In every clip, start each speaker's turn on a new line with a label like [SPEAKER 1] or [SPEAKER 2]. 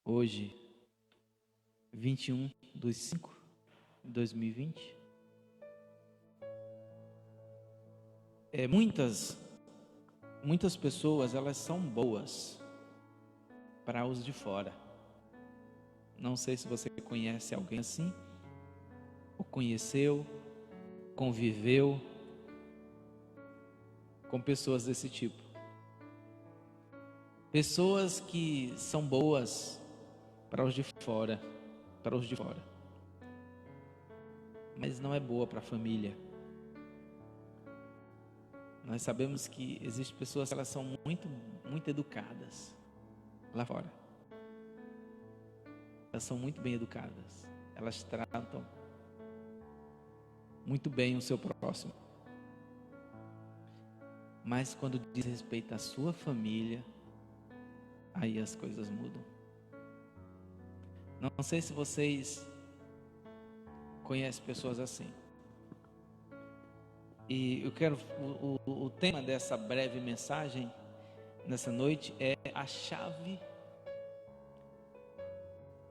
[SPEAKER 1] Hoje, 21/5/2020. Muitas pessoas, elas são boas para os de fora. Não sei se você conhece alguém assim, ou conheceu, conviveu com pessoas desse tipo. Pessoas que são boas para os de fora, mas não é boa para a família. Nós sabemos que existem pessoas que elas são muito educadas lá fora. Elas são muito bem educadas. Elas tratam muito bem o seu próximo. Mas quando diz respeito à sua família, aí as coisas mudam. Não sei se vocês conhecem pessoas assim. E eu quero, o tema dessa breve mensagem nessa noite é a chave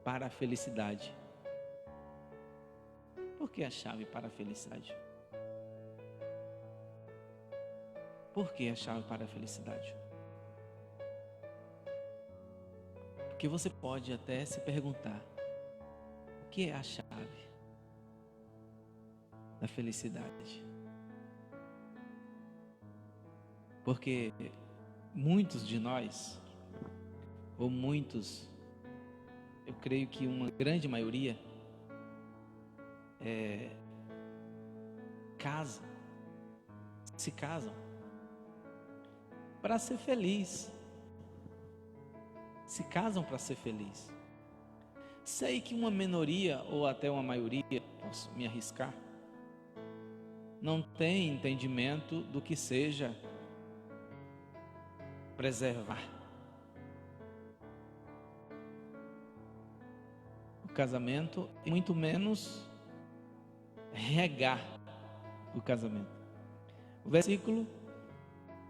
[SPEAKER 1] para a felicidade. Por que a chave para a felicidade? Por que a chave para a felicidade? Porque você pode até se perguntar: o que é a chave da felicidade? Porque muitos de nós, ou muitos, eu creio que uma grande maioria, se casam para ser feliz. Se casam para ser feliz. Sei que uma minoria ou até uma maioria, posso me arriscar, não tem entendimento do que seja preservar o casamento, e muito menos regar o casamento. O versículo,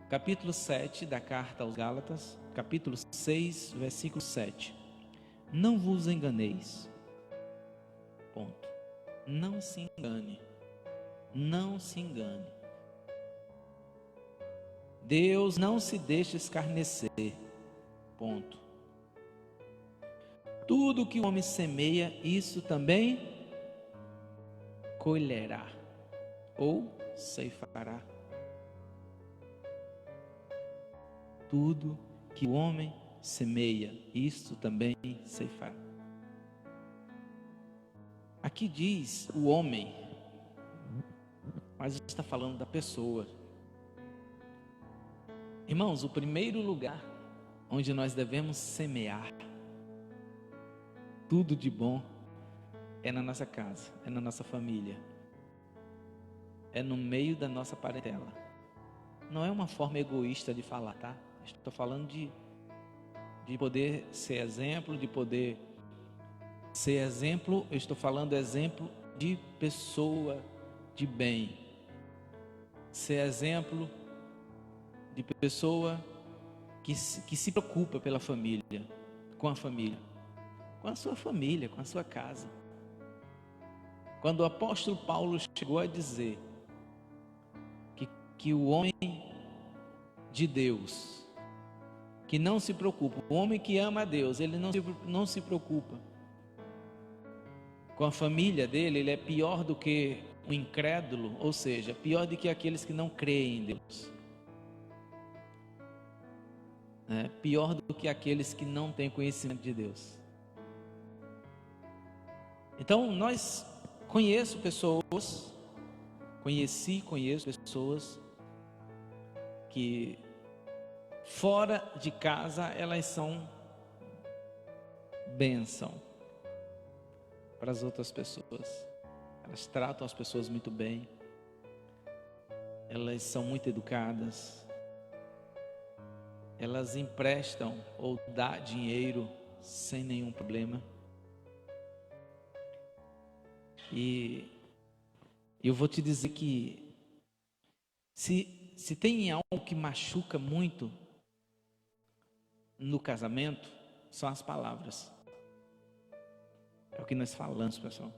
[SPEAKER 1] capítulo 7 da carta aos Gálatas, capítulo 6, versículo 7. Não vos enganeis. Ponto. Não se engane. Não se engane. Deus não se deixa escarnecer. Ponto. Tudo que o homem semeia, isso também colherá ou ceifará. Tudo que o homem semeia, isso também ceifará. Aqui diz o homem, mas está falando da pessoa. Irmãos, o primeiro lugar onde nós devemos semear tudo de bom é na nossa casa, é na nossa família, é no meio da nossa parentela. Não é uma forma egoísta de falar, tá? Estou falando de poder ser exemplo, de poder ser exemplo. Eu estou falando exemplo de pessoa de bem, ser exemplo de pessoa que se preocupa pela família, com a família, com a sua família, com a sua casa. Quando o apóstolo Paulo chegou a dizer que o homem de Deus, que não se preocupa, o homem que ama a Deus, ele não se preocupa com a família dele, ele é pior do que o incrédulo, ou seja, pior do que aqueles que não creem em Deus. Pior do que aqueles que não têm conhecimento de Deus. Então, conheço pessoas que fora de casa elas são bênção para as outras pessoas. Elas tratam as pessoas muito bem. Elas são muito educadas. Elas emprestam ou dão dinheiro sem nenhum problema. E eu vou te dizer que se tem algo que machuca muito no casamento, são as palavras. É o que nós falamos, pessoal.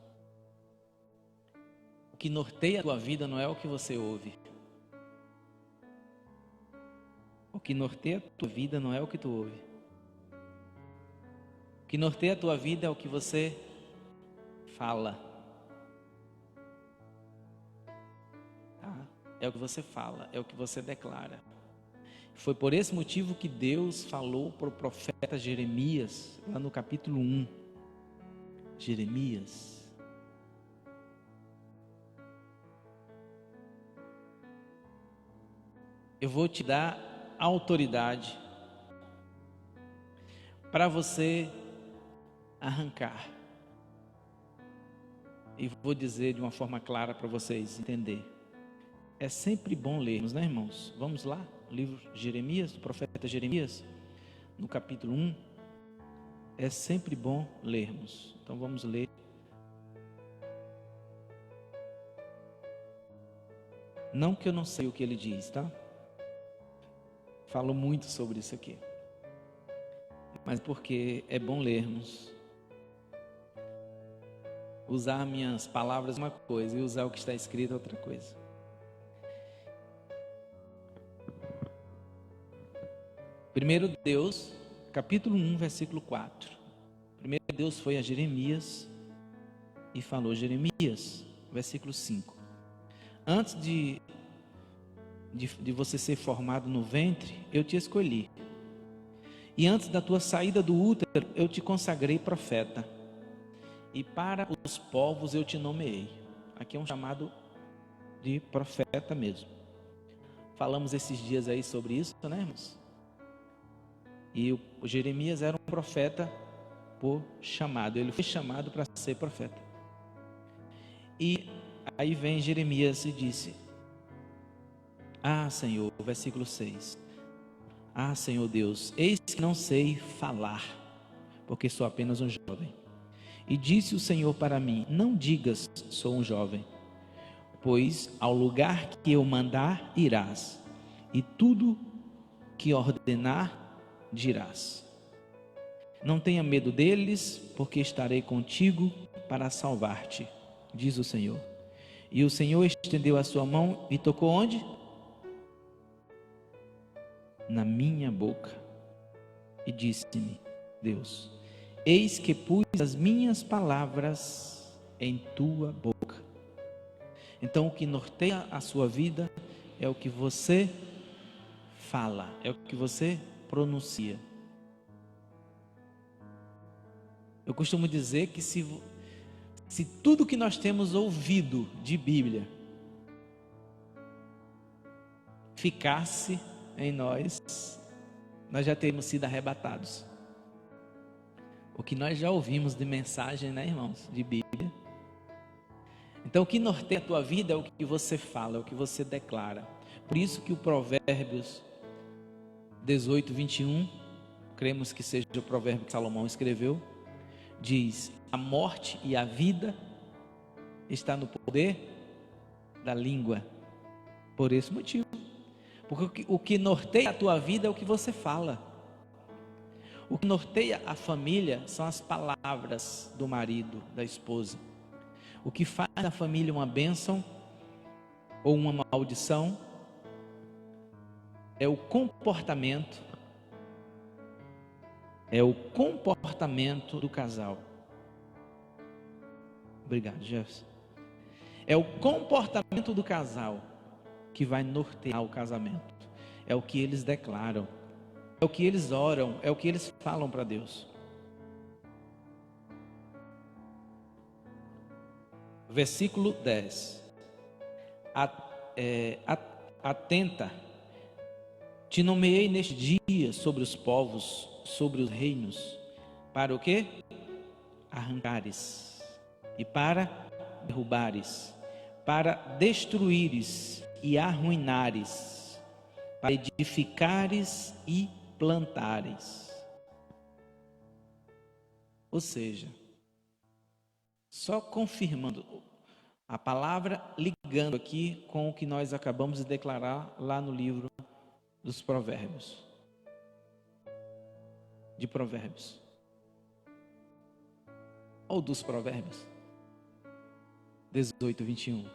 [SPEAKER 1] O que norteia a tua vida não é o que você ouve. O que norteia a tua vida não é o que tu ouve. O que norteia a tua vida é o que você fala. Tá? É o que você fala, é o que você declara. Foi por esse motivo que Deus falou para o profeta Jeremias, lá no capítulo 1. Jeremias. Eu vou te dar autoridade para você arrancar. E vou dizer de uma forma clara para vocês entenderem. É sempre bom lermos, né, irmãos? Vamos lá, o livro de Jeremias, do profeta Jeremias, no capítulo 1. É sempre bom lermos. Então vamos ler. Não que eu não sei o que ele diz, tá? Falo muito sobre isso aqui. Mas porque é bom lermos. Usar minhas palavras é uma coisa e usar o que está escrito é outra coisa. Primeiro Deus, capítulo 1, versículo 4. Primeiro Deus foi a Jeremias e falou: Jeremias, versículo 5. Antes de você ser formado no ventre, eu te escolhi. E antes da tua saída do útero, eu te consagrei profeta. E para os povos eu te nomeei. Aqui é um chamado de profeta mesmo. Falamos esses dias aí sobre isso, né, irmãos? E o Jeremias era um profeta por chamado. Ele foi chamado para ser profeta. E aí vem Jeremias e disse: Ah, Senhor, versículo 6. Ah, Senhor Deus, eis que não sei falar, porque sou apenas um jovem. E disse o Senhor para mim: Não digas, sou um jovem, pois ao lugar que eu mandar irás, e tudo que ordenar dirás. Não tenha medo deles, porque estarei contigo para salvar-te, diz o Senhor. E o Senhor estendeu a sua mão e tocou onde? Na minha boca. E disse-me, Deus: Eis que pus as minhas palavras em tua boca. Então o que norteia a sua vida é o que você fala, é o que você pronuncia. Eu costumo dizer que se tudo que nós temos ouvido de Bíblia ficasse em nós, nós já teríamos sido arrebatados. O que nós já ouvimos de mensagem, né, irmãos, de Bíblia. Então o que norteia a tua vida é o que você fala, é o que você declara. Por isso que o Provérbios 18, 21, cremos que seja o provérbio que Salomão escreveu, diz: a morte e a vida está no poder da língua. Por esse motivo. Porque o que norteia a tua vida é o que você fala. O que norteia a família são as palavras do marido, da esposa. O que faz da família uma bênção ou uma maldição é o comportamento. É o comportamento do casal. Obrigado, Jefferson. É o comportamento do casal que vai nortear o casamento. É o que eles declaram, é o que eles oram, é o que eles falam para Deus. Versículo 10. Atenta, te nomeei neste dia sobre os povos, sobre os reinos, para o quê? Arrancares e para derrubares, para destruíres e arruinares, para edificares e plantares. Ou seja, só confirmando a palavra, ligando aqui com o que nós acabamos de declarar lá no livro dos Provérbios. De Provérbios. ou dos Provérbios 18, 21.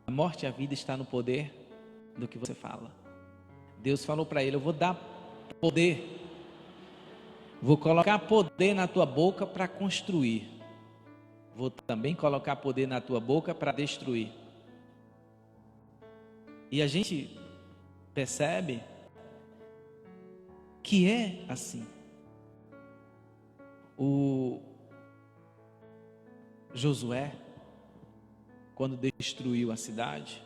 [SPEAKER 1] A morte e a vida está no poder do que você fala. Deus falou para ele: eu vou dar poder, vou colocar poder na tua boca para construir, vou também colocar poder na tua boca para destruir. E a gente percebe que é assim. O Josué, quando destruiu a cidade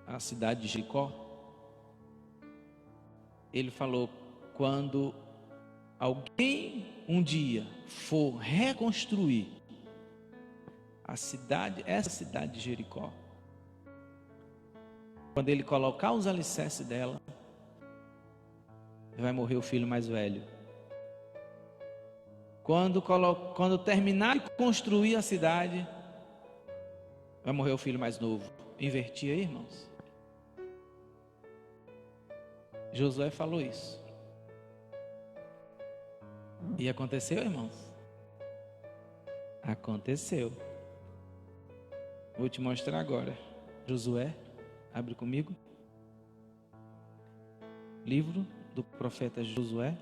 [SPEAKER 1] a cidade de Jericó, ele falou: quando alguém um dia for reconstruir essa cidade de Jericó, quando ele colocar os alicerces dela, vai morrer o filho mais velho. Quando terminar de construir a cidade, vai morrer o filho mais novo. Inverti aí, irmãos. Josué falou isso. E aconteceu, irmãos? Aconteceu. Vou te mostrar agora. Josué, abre comigo. Livro do profeta Josué.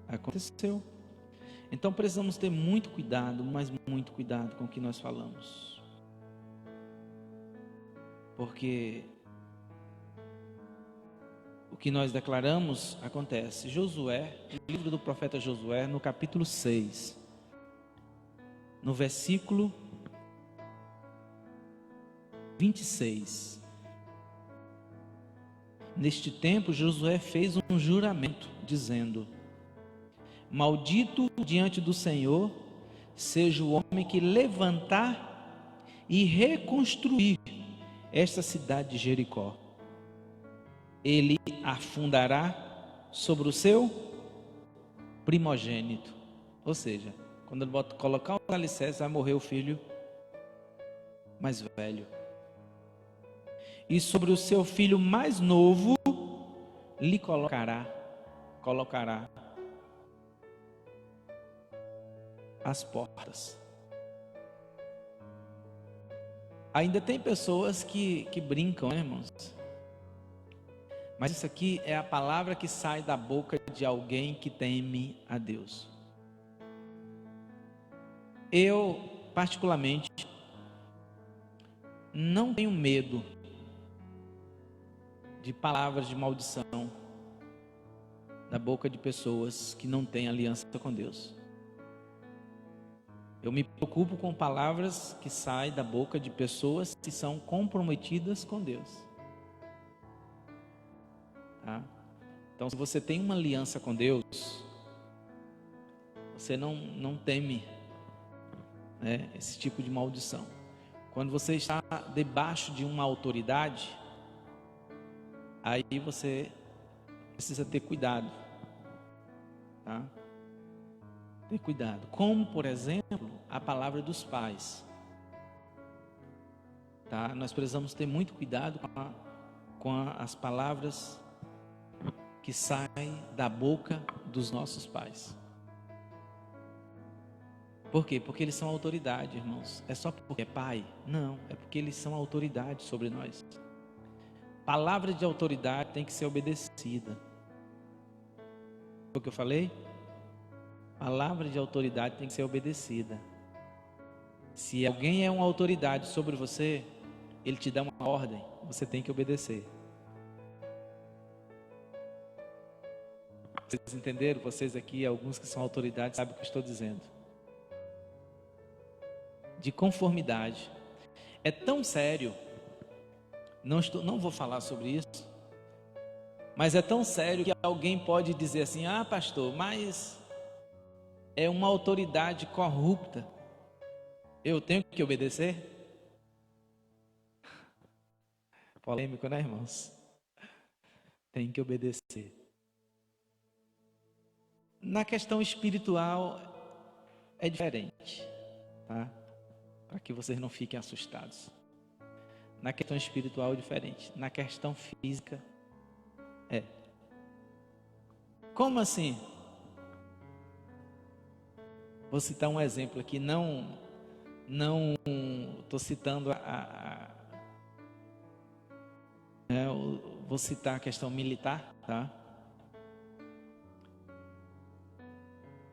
[SPEAKER 1] Aconteceu. Então precisamos ter muito cuidado, mas muito cuidado com o que nós falamos. Porque o que nós declaramos acontece. Josué, livro do profeta Josué, no capítulo 6, no versículo 26. Neste tempo, Josué fez um juramento, dizendo: maldito diante do Senhor seja o homem que levantar e reconstruir esta cidade de Jericó. Ele afundará sobre o seu primogênito. Ou seja, quando ele colocar os alicerces, vai morrer o filho mais velho. E sobre o seu filho mais novo lhe colocará as portas. Ainda tem pessoas que brincam, né, irmãos? Mas isso aqui é a palavra que sai da boca de alguém que teme a Deus. Eu, particularmente, não tenho medo de palavras de maldição da boca de pessoas que não têm aliança com Deus. Eu me preocupo com palavras que saem da boca de pessoas que são comprometidas com Deus. Tá? Então, se você tem uma aliança com Deus, você não teme, né, esse tipo de maldição. Quando você está debaixo de uma autoridade, aí você precisa ter cuidado, tá? Ter cuidado. Como, por exemplo, a palavra dos pais, tá? Nós precisamos ter muito cuidado com as palavras que saem da boca dos nossos pais. Por quê? Porque eles são autoridade, irmãos. É só porque é pai? Não, é porque eles são autoridade sobre nós. Palavra de autoridade tem que ser obedecida. Foi o que eu falei? Palavra de autoridade tem que ser obedecida. Se alguém é uma autoridade sobre você, ele te dá uma ordem, você tem que obedecer. Vocês entenderam? Vocês aqui, alguns que são autoridades, sabem o que eu estou dizendo. De conformidade. É tão sério, não vou falar sobre isso, mas é tão sério que alguém pode dizer assim: ah, pastor, mas é uma autoridade corrupta, eu tenho que obedecer? Polêmico, né, irmãos? Tem que obedecer. Na questão espiritual é diferente, tá? Para que vocês não fiquem assustados. Na questão espiritual é diferente. Na questão física Como assim? Vou citar um exemplo aqui, não estou citando vou citar a questão militar, tá?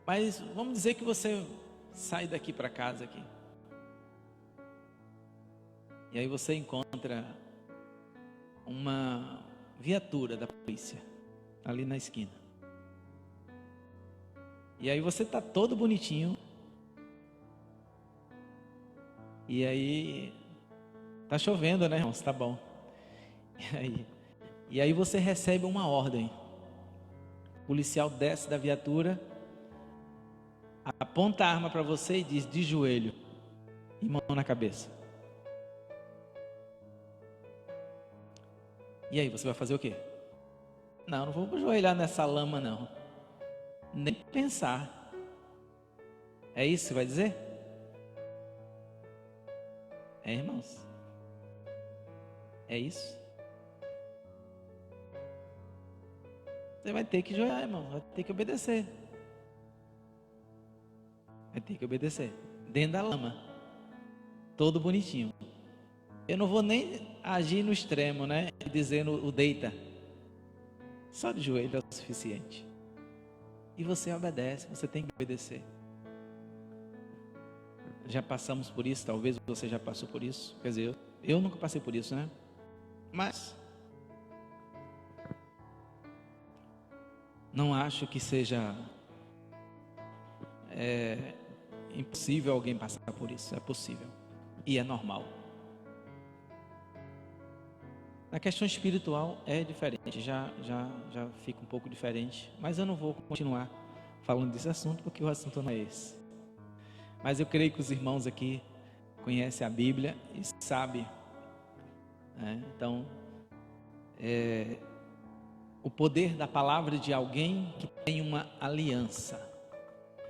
[SPEAKER 1] Mas vamos dizer que você sai daqui para casa aqui. E aí você encontra uma viatura da polícia ali na esquina. E aí você tá todo bonitinho. E aí tá chovendo, né, irmãos? Tá bom. E aí você recebe uma ordem. O policial desce da viatura, aponta a arma para você e diz: de joelho e mão na cabeça. E aí, você vai fazer o quê? Não vou ajoelhar nessa lama, não. Nem pensar. É isso que você vai dizer? É, irmãos? É isso? Você vai ter que ajoelhar, irmão. Vai ter que obedecer. Vai ter que obedecer. Dentro da lama. Todo bonitinho. Eu não vou nem agir no extremo, né? Dizendo o deita. Só de joelho é o suficiente. E você obedece, você tem que obedecer. Já passamos por isso, talvez você já passou por isso. Quer dizer, eu nunca passei por isso, né? Mas não acho que seja impossível alguém passar por isso. É possível. E é normal. Na questão espiritual é diferente, já fica um pouco diferente, mas eu não vou continuar falando desse assunto, porque o assunto não é esse. Mas eu creio que os irmãos aqui conhecem a Bíblia e sabem, né? Então, o poder da palavra de alguém que tem uma aliança,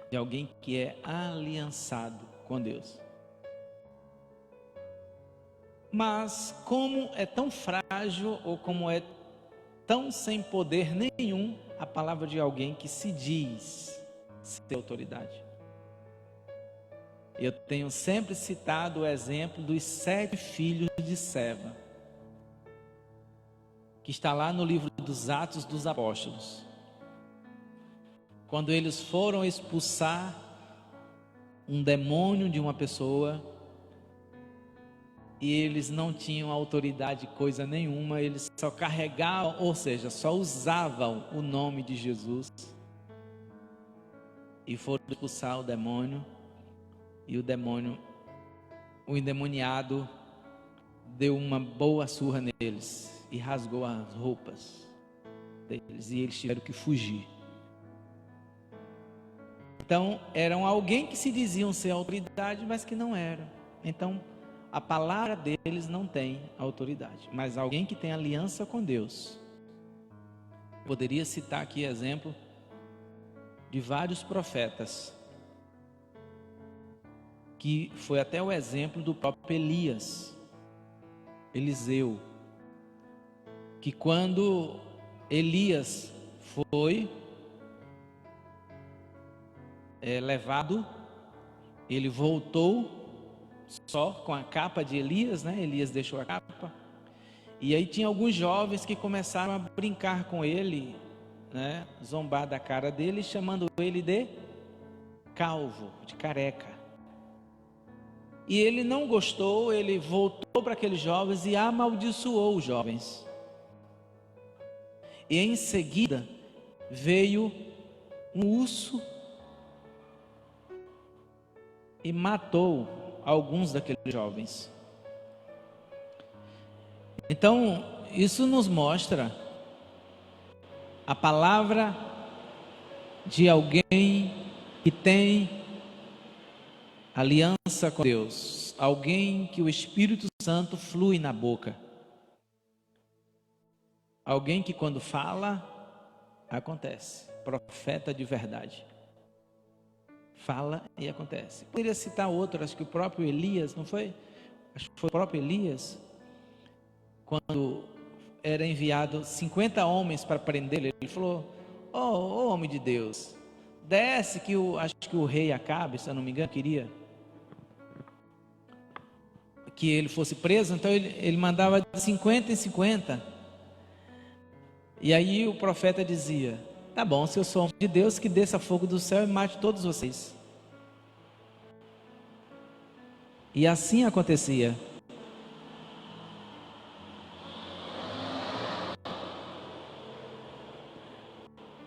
[SPEAKER 1] de alguém que é aliançado com Deus. Mas como é tão frágil, ou como é tão sem poder nenhum, a palavra de alguém que se diz ser autoridade. Eu tenho sempre citado o exemplo dos 7 filhos de Seva, que está lá no livro dos Atos dos Apóstolos. Quando eles foram expulsar um demônio de uma pessoa, e eles não tinham autoridade coisa nenhuma, eles só carregavam, ou seja, só usavam o nome de Jesus, e foram expulsar o demônio, e o endemoniado deu uma boa surra neles, e rasgou as roupas deles, e eles tiveram que fugir. Então, eram alguém que se diziam ser autoridade, mas que não eram. Então, a palavra deles não tem autoridade, mas alguém que tem aliança com Deus. Poderia citar aqui exemplo de vários profetas, que foi até o exemplo do próprio Eliseu, que quando Elias foi levado, ele voltou só com a capa de Elias, né? Elias deixou a capa, e aí tinha alguns jovens que começaram a brincar com ele, né? Zombar da cara dele, chamando ele de calvo, de careca. E ele não gostou, ele voltou para aqueles jovens e amaldiçoou os jovens. E em seguida veio um urso e matou alguns daqueles jovens. Então, isso nos mostra a palavra de alguém que tem aliança com Deus, alguém que o Espírito Santo flui na boca, alguém que quando fala, acontece, profeta de verdade. Fala e acontece. Poderia citar outro, acho que o próprio Elias, não foi? Acho que foi o próprio Elias, quando era enviado 50 homens para prender ele falou: ô homem de Deus, desce que acho que o rei Acabe, se eu não me engano, queria que ele fosse preso, então ele mandava de 50 em 50. E aí o profeta dizia: tá bom, se eu sou homem de Deus, que desça fogo do céu e mate todos vocês. E assim acontecia.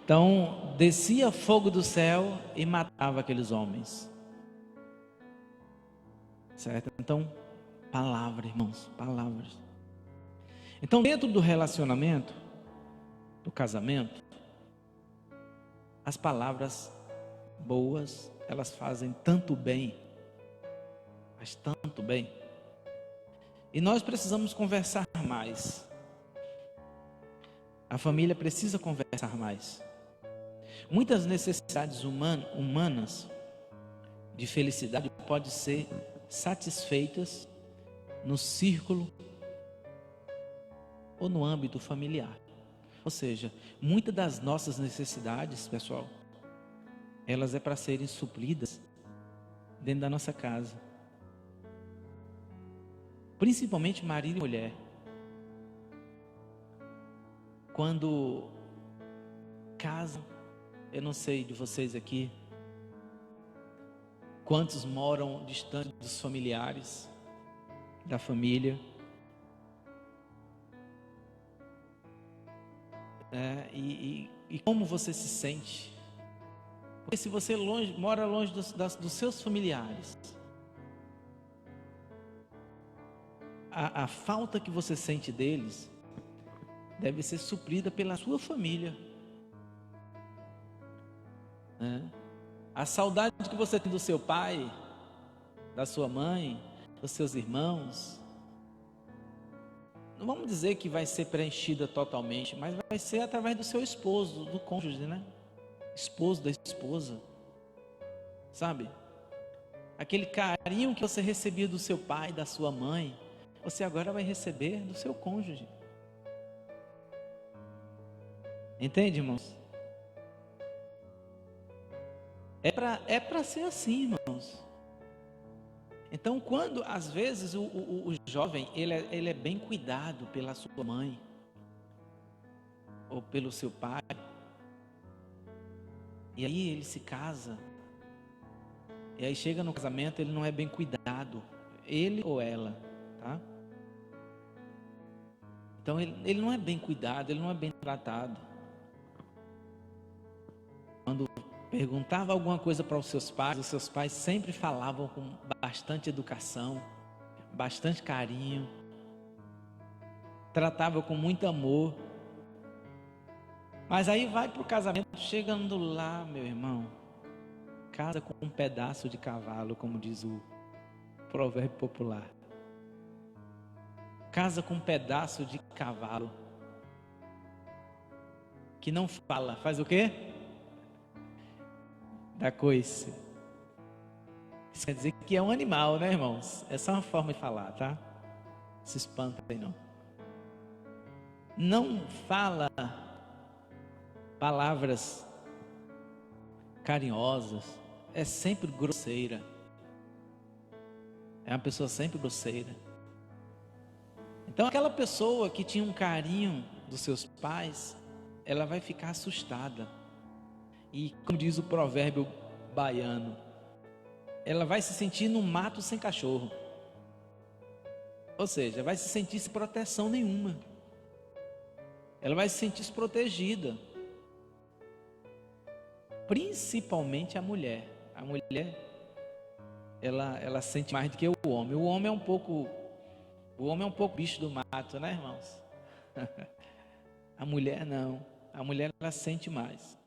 [SPEAKER 1] Então descia fogo do céu e matava aqueles homens. Certo? Então, palavra, irmãos, palavras. Então, dentro do relacionamento, do casamento, as palavras boas, elas fazem tanto bem, mas tanto bem. E nós precisamos conversar mais. A família precisa conversar mais. Muitas necessidades humanas de felicidade podem ser satisfeitas no círculo ou no âmbito familiar. Ou seja, muitas das nossas necessidades, pessoal, elas é para serem supridas dentro da nossa casa. Principalmente marido e mulher. Quando casam, eu não sei de vocês aqui, quantos moram distante dos familiares, da família. E como você se sente? Porque se você mora longe dos seus familiares, a falta que você sente deles deve ser suprida pela sua família. A saudade que você tem do seu pai, da sua mãe, dos seus irmãos, não vamos dizer que vai ser preenchida totalmente, mas vai ser através do seu esposo, do cônjuge, né? Esposo da esposa, sabe? Aquele carinho que você recebia do seu pai, da sua mãe, você agora vai receber do seu cônjuge. Entende, irmãos? É para ser assim, irmãos. Então, quando às vezes o jovem ele é bem cuidado pela sua mãe ou pelo seu pai, e aí ele se casa, e aí chega no casamento, ele não é bem cuidado, ele ou ela, tá? Então ele não é bem cuidado, ele não é bem tratado. Quando perguntava alguma coisa para os seus pais sempre falavam com bastante educação, bastante carinho, tratavam com muito amor. Mas aí vai para o casamento, chegando lá, meu irmão, casa com um pedaço de cavalo, como diz o provérbio popular. Casa com um pedaço de cavalo, que não fala, faz o quê? Da coice. Isso quer dizer que é um animal, né, irmãos? É só uma forma de falar, tá? Se espanta aí não. Não fala palavras carinhosas, é sempre grosseira. É uma pessoa sempre grosseira. Então aquela pessoa que tinha um carinho dos seus pais, ela vai ficar assustada. E como diz o provérbio baiano, ela vai se sentir no mato sem cachorro. Ou seja, vai se sentir sem proteção nenhuma. Ela vai se sentir desprotegida. Principalmente a mulher. A mulher, ela sente mais do que o homem. O homem é um pouco bicho do mato, né, irmãos? A mulher não. A mulher, ela sente mais.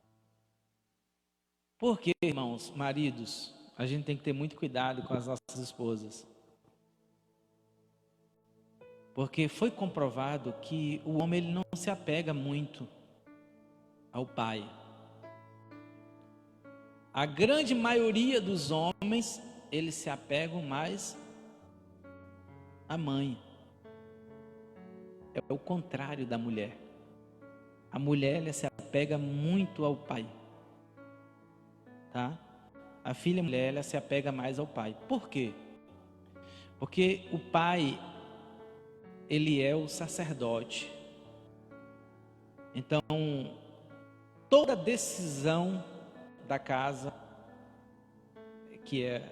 [SPEAKER 1] Por quê, irmãos, maridos? A gente tem que ter muito cuidado com as nossas esposas. Porque foi comprovado que o homem ele não se apega muito ao pai. A grande maioria dos homens, eles se apegam mais à mãe. É o contrário da mulher. A mulher ela se apega apega muito ao pai, tá? A filha mulher, ela se apega mais ao pai. Por quê? Porque o pai, ele é o sacerdote. Então, toda decisão da casa, que é,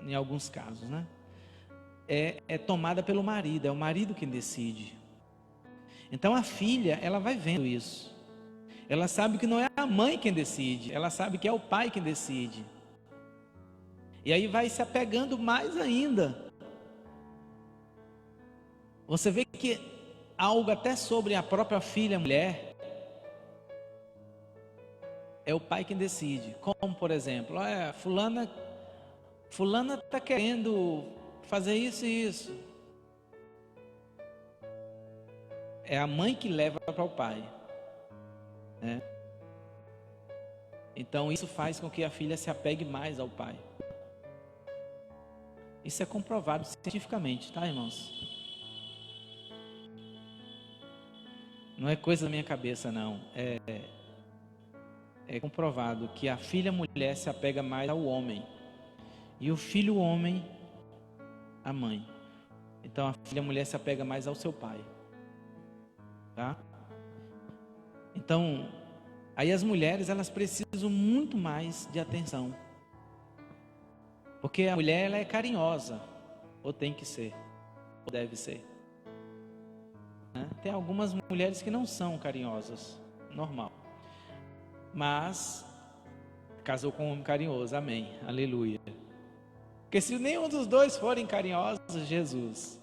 [SPEAKER 1] em alguns casos, né, é tomada pelo marido, é o marido quem decide. Então a filha, ela vai vendo isso, ela sabe que não é a mãe quem decide, ela sabe que é o pai quem decide, e aí vai se apegando mais ainda. Você vê que algo até sobre a própria filha mulher, é o pai quem decide. Como, por exemplo, fulana está querendo fazer isso e isso. É a mãe que leva para o pai, né? Então isso faz com que a filha se apegue mais ao pai. Isso é comprovado cientificamente, tá, irmãos? Não é coisa da minha cabeça, não. É comprovado que a filha mulher se apega mais ao homem e o filho homem à mãe. Então a filha mulher se apega mais ao seu pai, tá? Então, aí as mulheres, elas precisam muito mais de atenção, porque a mulher, ela é carinhosa, ou tem que ser, ou deve ser, né? Tem algumas mulheres que não são carinhosas, normal, mas casou com um homem carinhoso, amém, aleluia. Porque se nenhum dos dois forem carinhosos, Jesus,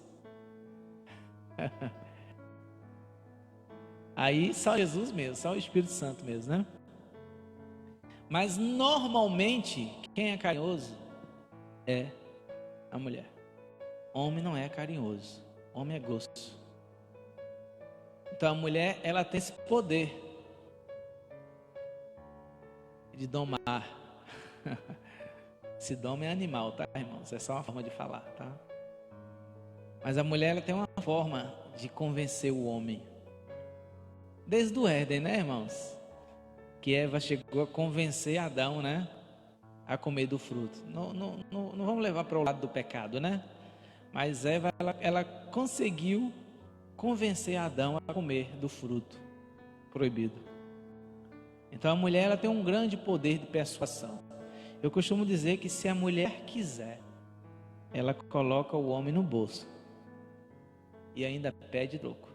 [SPEAKER 1] aí só Jesus mesmo, só o Espírito Santo mesmo, né? Mas normalmente, quem é carinhoso é a mulher. Homem não é carinhoso, homem é gosto. Então a mulher, ela tem esse poder de domar. Esse dom é animal, tá, irmãos? É só uma forma de falar, tá? Mas a mulher, ela tem uma forma de convencer o homem. Desde o Éden, né, irmãos? Que Eva chegou a convencer Adão, né, a comer do fruto. Não vamos levar para o lado do pecado, né? Mas Eva, ela conseguiu convencer Adão a comer do fruto proibido. Então a mulher, ela tem um grande poder de persuasão. Eu costumo dizer que se a mulher quiser, ela coloca o homem no bolso e ainda pede troco.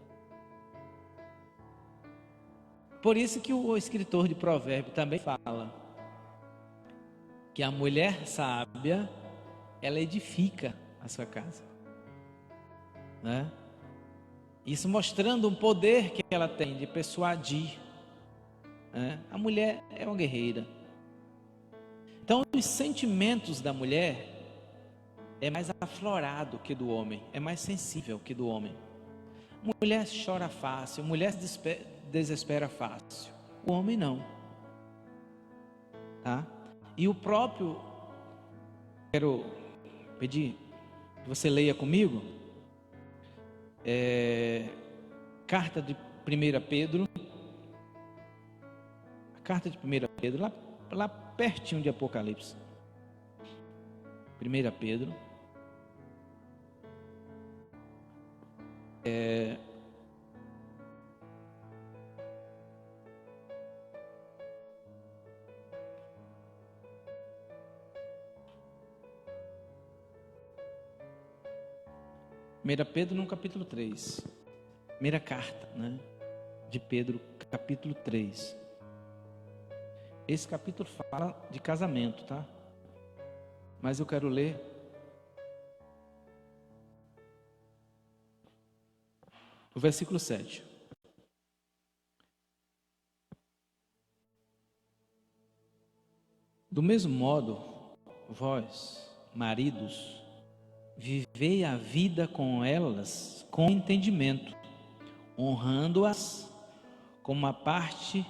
[SPEAKER 1] Por isso que o escritor de Provérbios também fala que a mulher sábia, ela edifica a sua casa, né? Isso mostrando um poder que ela tem de persuadir, né? A mulher é uma guerreira. Então os sentimentos da mulher é mais aflorado que do homem, é mais sensível que do homem. Mulher chora fácil, mulher se desespera fácil, o homem não, tá? E o próprio, quero pedir que você leia comigo, carta de 1 Pedro, a carta de 1 Pedro, lá pertinho de Apocalipse. 1 Pedro, Primeira Pedro no capítulo 3, primeira carta, né, de Pedro, capítulo 3. Esse capítulo fala de casamento, tá? Mas eu quero ler o versículo 7. Do mesmo modo, vós, maridos, vivei a vida com elas com entendimento, honrando-as como uma parte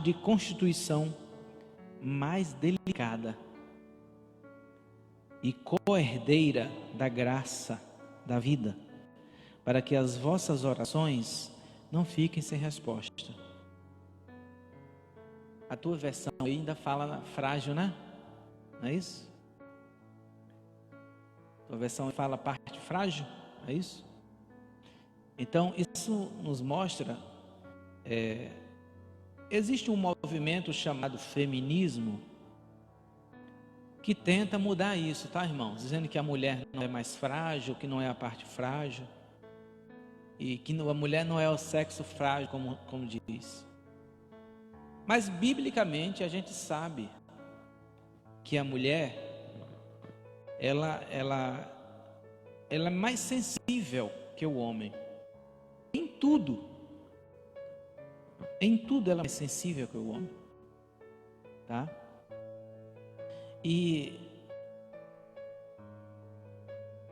[SPEAKER 1] de constituição mais delicada e co-herdeira da graça da vida, para que as vossas orações não fiquem sem resposta. A tua versão ainda fala frágil, né? Não é isso? A tua versão fala parte frágil, é isso? Então, isso nos mostra, existe um movimento chamado feminismo, que tenta mudar isso, tá, irmãos? Dizendo que a mulher não é mais frágil, que não é a parte frágil, e que a mulher não é o sexo frágil, como diz. Mas, biblicamente, a gente sabe que a mulher, ela é mais sensível que o homem. Em tudo ela é mais sensível que o homem, tá? E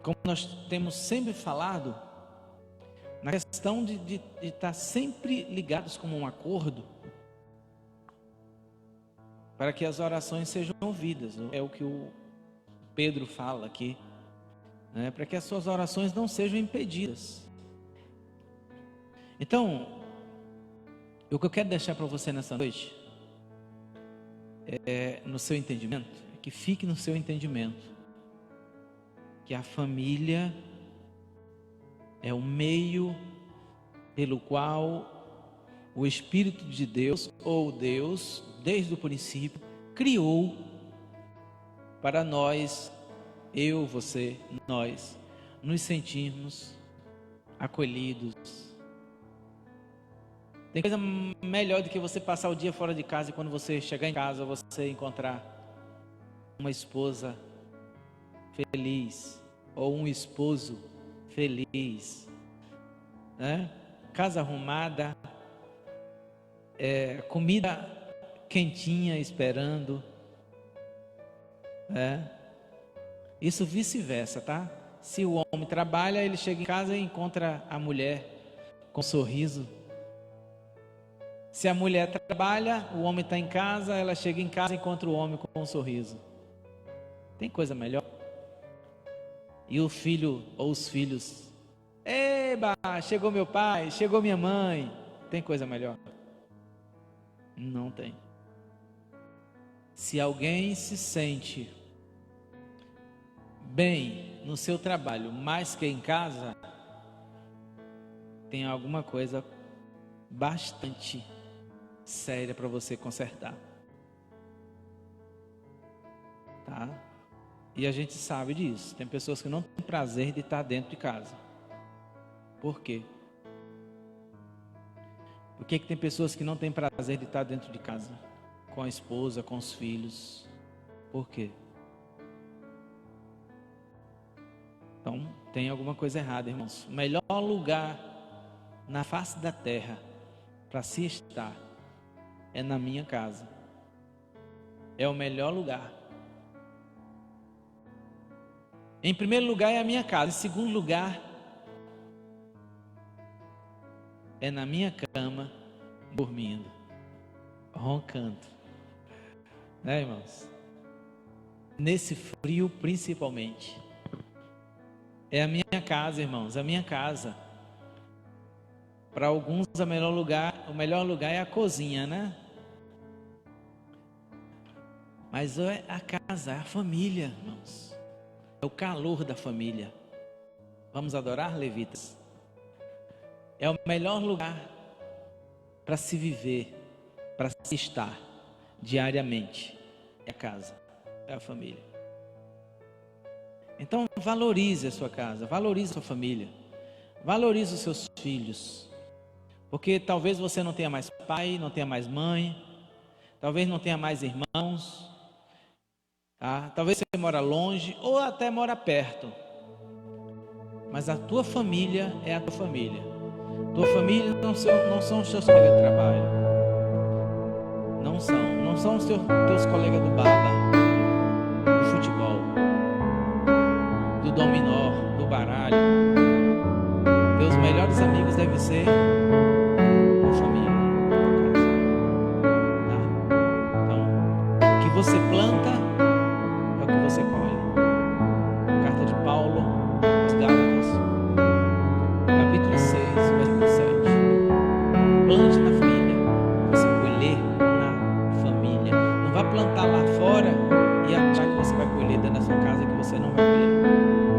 [SPEAKER 1] como nós temos sempre falado, na questão de estar sempre ligados como um acordo, para que as orações sejam ouvidas, é o que o Pedro fala aqui, né? Para que as suas orações não sejam impedidas. Então, o que eu quero deixar para você nessa noite, no seu entendimento, que fique no seu entendimento, que a família é o meio pelo qual o Espírito de Deus, ou Deus, desde o princípio, criou para nós, eu, você, nós, nos sentirmos acolhidos. Tem coisa melhor do que você passar o dia fora de casa e quando você chegar em casa, você encontrar uma esposa feliz, ou um esposo feliz, né? Casa arrumada, comida quentinha esperando, isso vice-versa, tá? Se o homem trabalha, ele chega em casa e encontra a mulher com um sorriso. Se a mulher trabalha, o homem está em casa, ela chega em casa e encontra o homem com um sorriso. Tem coisa melhor? E o filho ou os filhos, eba, chegou meu pai, chegou minha mãe. Tem coisa melhor? Não tem. Se alguém se sente bem no seu trabalho mais que em casa, tem alguma coisa bastante séria para você consertar, tá? E a gente sabe disso. Tem pessoas que não têm prazer de estar dentro de casa. Por quê? Por que tem pessoas que não têm prazer de estar dentro de casa? Com a esposa, com os filhos. Por quê? Então, tem alguma coisa errada, irmãos. O melhor lugar na face da terra para se estar é na minha casa. É o melhor lugar. Em primeiro lugar é a minha casa. Em segundo lugar é na minha cama, dormindo, roncando, né, irmãos? Nesse frio principalmente. É a minha casa, irmãos, a minha casa. Para alguns o melhor lugar é a cozinha, né? Mas é a casa, é a família, irmãos. É o calor da família. Vamos adorar, levitas? É o melhor lugar para se viver, para se estar diariamente. É a casa, é a família. Então valorize a sua casa, valorize a sua família, valorize os seus filhos. Porque talvez você não tenha mais pai, não tenha mais mãe, talvez não tenha mais irmãos, tá? Talvez você mora longe ou até mora perto. Mas a tua família é a tua família. Tua família não são os teus colegas de trabalho. Não são os teus colegas do baba, do futebol, do dominó, do baralho. Teus melhores amigos devem ser tua família, tua casa, tá? Então, o que você planta é o que você colhe. Carta de Paulo aos Gálatas, capítulo a plantar lá fora e achar que você vai colher dentro da sua casa, que você não vai colher.